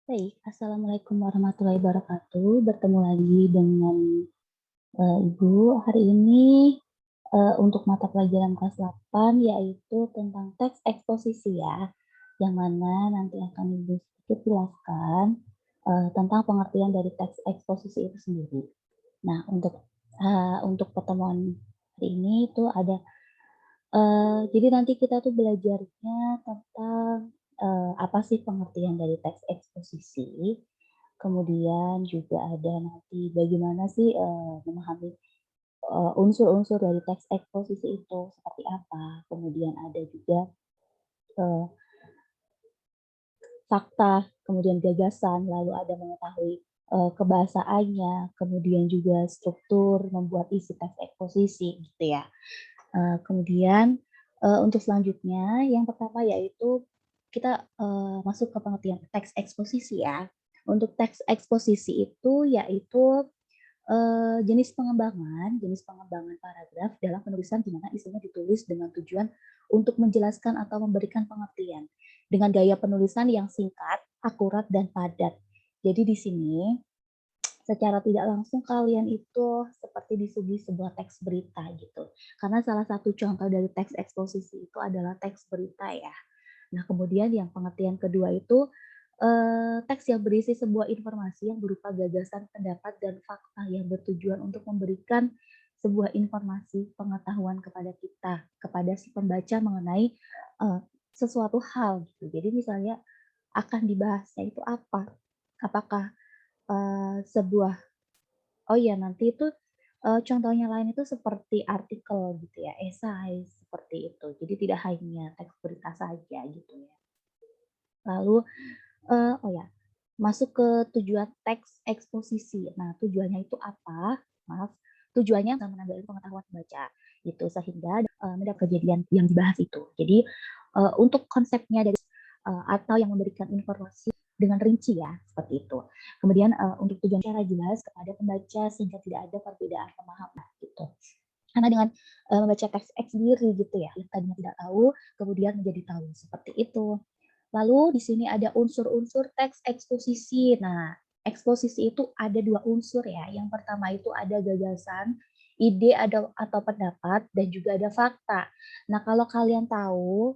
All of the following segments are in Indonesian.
Baik, assalamualaikum warahmatullahi wabarakatuh. Bertemu lagi dengan Ibu hari ini untuk mata pelajaran kelas 8 yaitu tentang teks eksposisi ya, yang mana nanti akan Ibu sedikit jelaskan tentang pengertian dari teks eksposisi itu sendiri. Nah, untuk pertemuan hari ini itu ada jadi nanti kita tuh belajarnya tentang apa sih pengertian dari teks eksposisi, kemudian juga ada nanti bagaimana sih memahami unsur-unsur dari teks eksposisi itu seperti apa, kemudian ada juga eee, fakta, kemudian gagasan, lalu ada mengetahui kebahasaannya, kemudian juga struktur membuat isi teks eksposisi gitu ya. Kemudian, untuk selanjutnya yang pertama yaitu kita masuk ke pengertian teks eksposisi ya. Untuk teks eksposisi itu yaitu jenis pengembangan paragraf dalam penulisan di mana isinya ditulis dengan tujuan untuk menjelaskan atau memberikan pengertian, dengan gaya penulisan yang singkat, akurat, dan padat. Jadi di sini secara tidak langsung kalian itu seperti disuguhi sebuah teks berita gitu. Karena salah satu contoh dari teks eksposisi itu adalah teks berita ya. Nah, kemudian yang pengertian kedua itu, teks yang berisi sebuah informasi yang berupa gagasan, pendapat, dan fakta yang bertujuan untuk memberikan sebuah informasi pengetahuan kepada kita, kepada si pembaca mengenai, eee, sesuatu hal gitu. Jadi misalnya akan dibahasnya itu apa, apakah, sebuah oh iya nanti itu, contohnya lain itu seperti artikel gitu ya, esai, seperti itu. Jadi tidak hanya teks berita saja gitu ya. Lalu, oh ya, masuk ke tujuan teks eksposisi. Nah, tujuannya itu apa? Maaf, tujuannya untuk menambah pengetahuan pembaca, gitu. Sehingga, mendapat kejadian yang dibahas itu. Jadi, untuk konsepnya dari atau yang memberikan informasi dengan rinci ya, seperti itu. Kemudian, untuk tujuan secara jelas kepada pembaca sehingga tidak ada perbedaan pemahaman, gitu. Karena dengan, membaca teks X sendiri gitu ya, yang tadinya tidak tahu, kemudian menjadi tahu, seperti itu. Lalu di sini ada unsur-unsur teks eksposisi. Nah, eksposisi itu ada 2 unsur ya. Yang pertama itu ada gagasan, ide atau pendapat, dan juga ada fakta. Nah, kalau kalian tahu,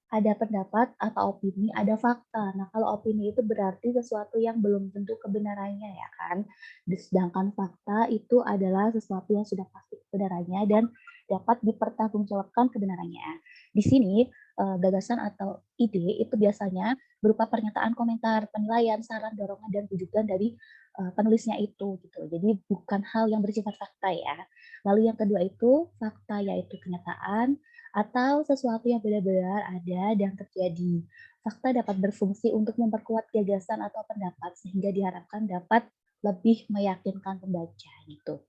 ada pendapat atau opini, ada fakta. Nah, kalau opini itu berarti sesuatu yang belum tentu kebenarannya ya kan. Sedangkan fakta itu adalah sesuatu yang sudah pasti kebenarannya dan dapat dipertanggungjawabkan kebenarannya. Di sini gagasan atau ide itu biasanya berupa pernyataan, komentar, penilaian, saran, dorongan, dan rujukan dari penulisnya itu gitu. Jadi bukan hal yang bersifat fakta ya. Lalu yang kedua itu fakta yaitu kenyataan atau sesuatu yang benar-benar ada dan terjadi. Fakta dapat berfungsi untuk memperkuat gagasan atau pendapat sehingga diharapkan dapat lebih meyakinkan pembaca gitu.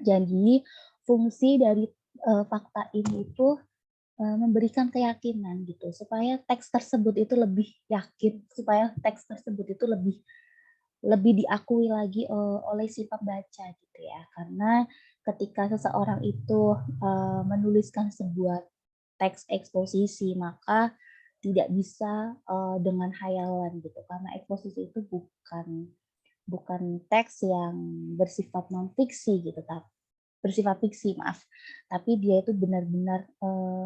Jadi fungsi dari fakta ini itu memberikan keyakinan gitu, supaya teks tersebut itu lebih yakin, supaya teks tersebut itu lebih lebih diakui lagi, oleh si pembaca gitu ya. Karena ketika seseorang itu, menuliskan sebuah teks eksposisi, maka tidak bisa, dengan hayalan gitu, karena eksposisi itu bukan bukan teks yang bersifat non fiksi gitu, bersifat fiksi, maaf. Tapi dia itu benar-benar,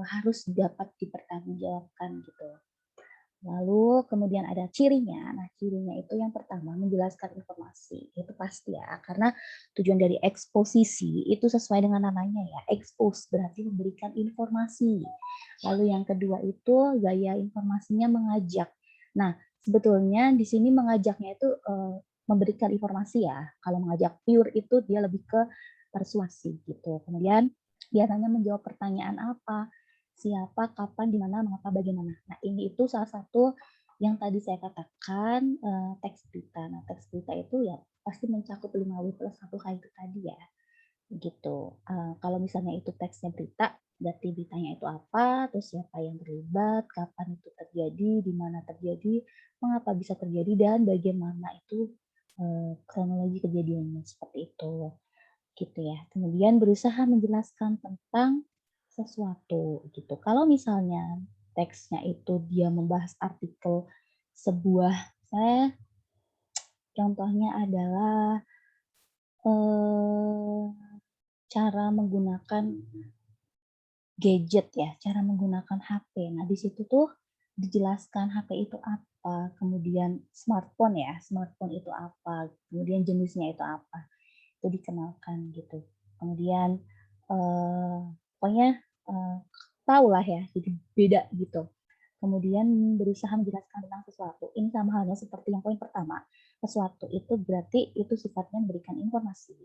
harus dapat dipertanggungjawabkan gitu. Lalu kemudian ada cirinya. Nah, cirinya itu yang pertama menjelaskan informasi, itu pasti ya, karena tujuan dari eksposisi itu sesuai dengan namanya ya, expose berarti memberikan informasi. Lalu yang kedua itu gaya informasinya mengajak. Nah, sebetulnya di sini mengajaknya itu, memberikan informasi ya, kalau mengajak pure itu dia lebih ke persuasi gitu. Kemudian biasanya menjawab pertanyaan apa, siapa, kapan, di mana, mengapa, bagaimana. Nah, ini itu salah satu yang tadi saya katakan, teks berita. Nah, teks berita itu ya pasti mencakup 5W+1H itu tadi ya, gitu. Kalau misalnya itu teksnya berita, berarti beritanya itu apa, terus siapa yang terlibat, kapan itu terjadi, di mana terjadi, mengapa bisa terjadi, dan bagaimana itu, kronologi kejadiannya, seperti itu. Gitu ya. Kemudian berusaha menjelaskan tentang sesuatu gitu. Kalau misalnya teksnya itu dia membahas artikel, sebuah, saya contohnya adalah eh, cara menggunakan gadget ya, cara menggunakan HP. Nah, di situ tuh dijelaskan HP itu apa, kemudian smartphone ya, smartphone itu apa, kemudian jenisnya itu apa, itu dikenalkan gitu. Kemudian pokoknya eh, tahu lah ya, jadi beda gitu. Kemudian berusaha menjelaskan tentang sesuatu. Ini sama halnya seperti yang poin pertama. Sesuatu itu berarti itu sifatnya memberikan informasi.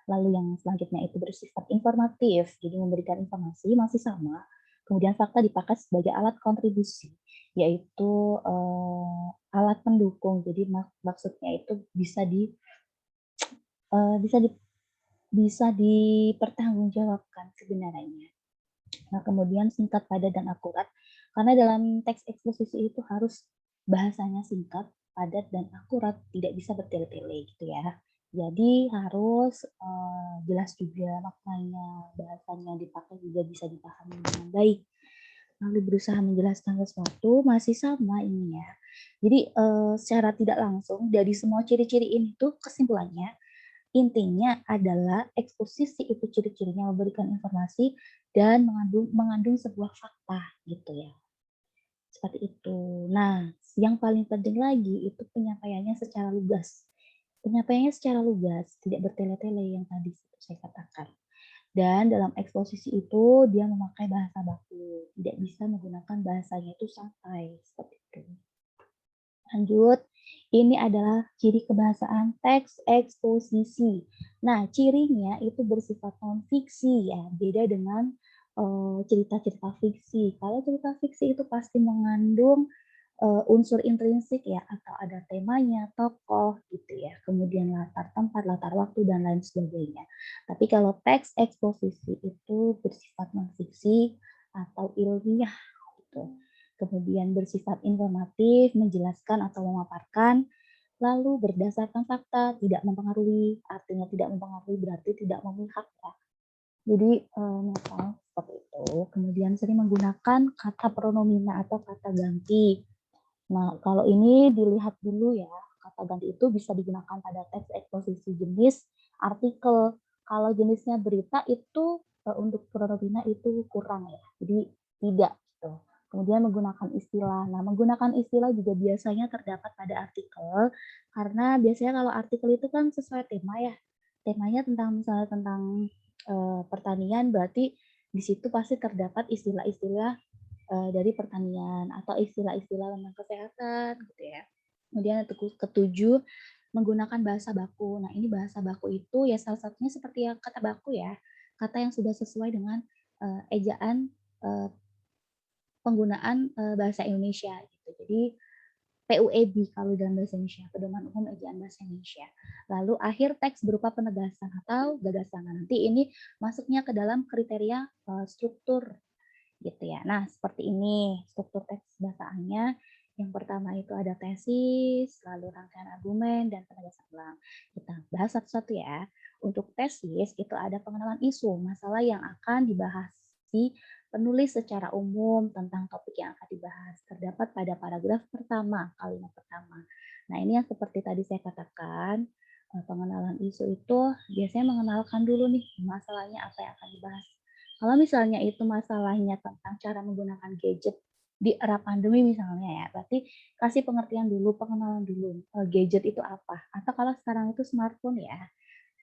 Lalu yang selanjutnya itu bersifat informatif, jadi memberikan informasi masih sama. Kemudian fakta dipakai sebagai alat kontribusi, yaitu alat pendukung. Jadi maksudnya itu bisa di eh, bisa di bisa dipertanggungjawabkan sebenarnya. Nah, kemudian singkat, padat, dan akurat. Karena dalam teks eksposisi itu harus bahasanya singkat, padat, dan akurat, tidak bisa bertele-tele gitu ya. Jadi harus jelas juga maknanya, bahasanya dipakai juga bisa dipahami dengan baik. Lalu berusaha menjelaskan sesuatu masih sama ini ya. Jadi secara tidak langsung dari semua ciri-ciri ini tuh kesimpulannya intinya adalah eksposisi itu ciri-cirinya memberikan informasi dan mengandung sebuah fakta gitu ya. Seperti itu. Nah, yang paling penting lagi itu penyampaiannya secara lugas. Penyampaiannya secara lugas, tidak bertele-tele yang tadi saya katakan. Dan dalam eksposisi itu dia memakai bahasa baku, tidak bisa menggunakan bahasanya itu santai seperti itu. Lanjut, ini adalah ciri kebahasaan teks eksposisi. Nah, cirinya itu bersifat non-fiksi ya, beda dengan cerita-cerita fiksi. Kalau cerita fiksi itu pasti mengandung unsur intrinsik ya, atau ada temanya, tokoh gitu ya, kemudian latar tempat, latar waktu, dan lain sebagainya. Tapi kalau teks eksposisi itu bersifat non-fiksi atau ilmiah gitu. Kemudian bersifat informatif, menjelaskan atau memaparkan, lalu berdasarkan fakta, tidak mempengaruhi, artinya tidak mempengaruhi berarti tidak memihak ya. Jadi netral seperti itu. Kemudian sering menggunakan kata pronomina atau kata ganti. Nah, kalau ini dilihat dulu ya, kata ganti itu bisa digunakan pada teks eksposisi jenis artikel. Kalau jenisnya berita itu untuk pronomina itu kurang ya, jadi tidak gitu. Kemudian menggunakan istilah. Nah, menggunakan istilah juga biasanya terdapat pada artikel, karena biasanya kalau artikel itu kan sesuai tema ya. Temanya tentang misalnya tentang pertanian, berarti di situ pasti terdapat istilah-istilah dari pertanian atau istilah-istilah tentang kesehatan gitu ya. Kemudian ketujuh, menggunakan bahasa baku. Nah, ini bahasa baku itu ya salah satunya seperti yang kata baku ya, kata yang sudah sesuai dengan ejaan penggunaan bahasa Indonesia gitu. Jadi PUEB kalau dalam bahasa Indonesia, pedoman umum ejaan bahasa Indonesia. Lalu akhir teks berupa penegasan atau gagasan. Nah, nanti ini masuknya ke dalam kriteria struktur gitu ya. Nah, seperti ini struktur teks bahasaannya. Yang pertama itu ada tesis, lalu rangkaian argumen, dan penegasan ulang. Kita bahas satu-satu ya. Untuk tesis itu ada pengenalan isu, masalah yang akan dibahas si penulis secara umum tentang topik yang akan dibahas. Terdapat pada paragraf pertama, kalimat pertama. Nah, ini yang seperti tadi saya katakan, pengenalan isu itu biasanya mengenalkan dulu nih masalahnya apa yang akan dibahas. Kalau misalnya itu masalahnya tentang cara menggunakan gadget di era pandemi misalnya ya, berarti kasih pengertian dulu, pengenalan dulu, gadget itu apa. Atau kalau sekarang itu smartphone ya,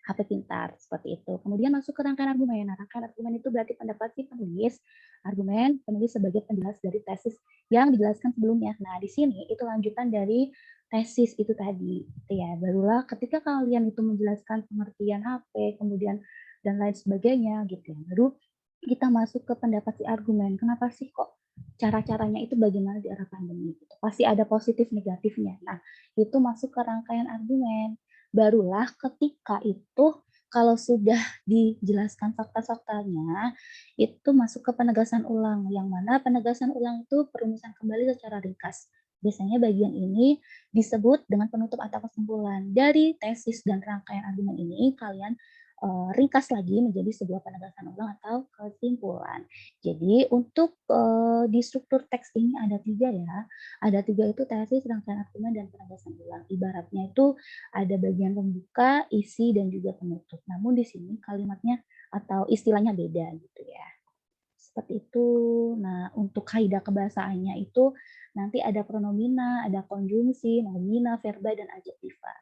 HP pintar, seperti itu. Kemudian masuk ke rangkaian argumen. Nah, rangkaian argumen itu berarti pendapat si penulis, argumen penulis sebagai penjelas dari tesis yang dijelaskan sebelumnya. Nah, di sini itu lanjutan dari tesis itu tadi, gitu ya. Barulah ketika kalian itu menjelaskan pengertian HP, kemudian dan lain sebagainya, gitu ya. Baru kita masuk ke pendapat si argumen. Kenapa sih kok cara-caranya itu bagaimana di era pandemi? Gitu. Pasti ada positif negatifnya. Nah, itu masuk ke rangkaian argumen. Barulah ketika itu kalau sudah dijelaskan fakta-faktanya, itu masuk ke penegasan ulang. Yang mana penegasan ulang itu perumusan kembali secara ringkas. Biasanya bagian ini disebut dengan penutup atau kesimpulan. Dari tesis dan rangkaian argumen ini, kalian ringkas lagi menjadi sebuah penegasan ulang atau kesimpulan. Jadi untuk, di struktur teks ini ada 3 ya, ada 3 itu tesis, rangkaian argumen, dan penegasan ulang. Ibaratnya itu ada bagian pembuka, isi, dan juga penutup. Namun di sini kalimatnya atau istilahnya beda gitu ya. Seperti itu. Nah, untuk kaidah kebahasaannya itu nanti ada pronomina, ada konjungsi, nomina, verba, dan adjektiva.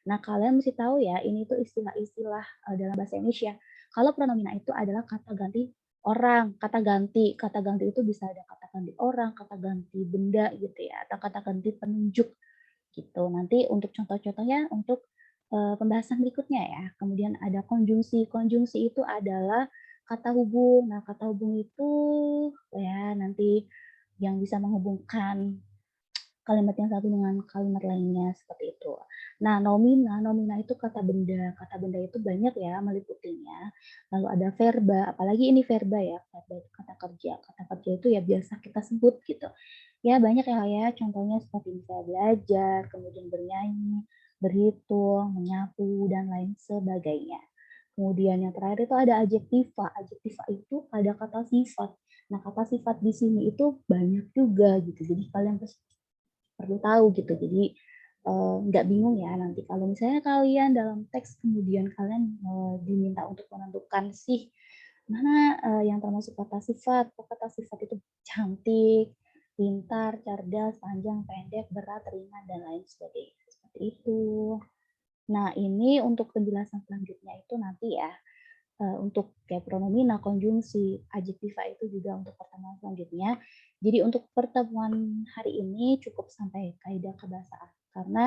Nah, kalian mesti tahu ya, ini tuh istilah-istilah dalam bahasa Indonesia. Kalau pronomina itu adalah kata ganti orang, kata ganti. Kata ganti itu bisa ada kata ganti orang, kata ganti benda gitu ya, atau kata ganti penunjuk gitu. Nanti untuk contoh-contohnya untuk pembahasan berikutnya ya. Kemudian ada konjungsi. Konjungsi itu adalah kata hubung. Nah, kata hubung itu ya nanti yang bisa menghubungkan kalimat yang satu dengan kalimat lainnya seperti itu. Nah, nomina, nomina itu kata benda. Kata benda itu banyak ya meliputinya. Lalu ada verba, apalagi ini verba ya, verba itu kata kerja. Kata kerja itu ya biasa kita sebut gitu. Ya banyak ya, contohnya seperti bisa belajar, kemudian bernyanyi, berhitung, menyapu, dan lain sebagainya. Kemudian yang terakhir itu ada adjektiva. Adjektiva itu ada kata sifat. Nah, kata sifat di sini itu banyak juga gitu. Jadi kalian perlu tahu gitu. Jadi nggak bingung ya nanti kalau misalnya kalian dalam teks kemudian kalian diminta untuk menentukan sih mana yang termasuk kata sifat. Kata sifat itu cantik, pintar, cerdas, panjang, pendek, berat, ringan, dan lain sebagainya. Seperti itu. Nah, ini untuk penjelasan selanjutnya itu nanti ya, untuk kayak pronomina, konjungsi, adjektiva itu juga untuk pertemuan selanjutnya. Jadi untuk pertemuan hari ini cukup sampai kaidah kebahasaan karena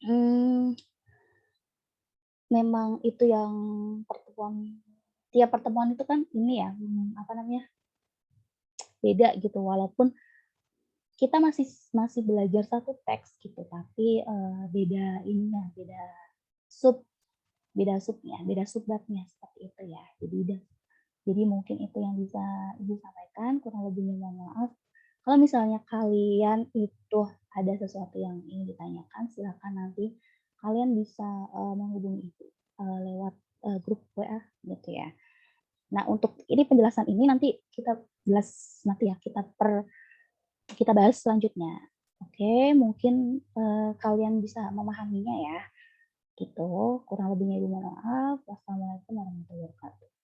hmm, memang itu yang pertemuan tiap pertemuan itu kan ini ya apa namanya beda gitu walaupun kita masih masih belajar satu teks gitu tapi beda ininya sub beda subbabnya seperti itu ya. Jadi mungkin itu yang bisa Ibu sampaikan, kurang lebihnya mohon maaf. Kalau misalnya kalian itu ada sesuatu yang ingin ditanyakan, silakan nanti kalian bisa menghubungi Ibu lewat grup WA gitu ya. Nah, untuk ini penjelasan ini nanti kita jelas nanti ya kita bahas selanjutnya. Oke, mungkin kalian bisa memahaminya ya. Gitu. Kurang lebihnya Ibu mohon maaf. Wassalamualaikum warahmatullahi wabarakatuh.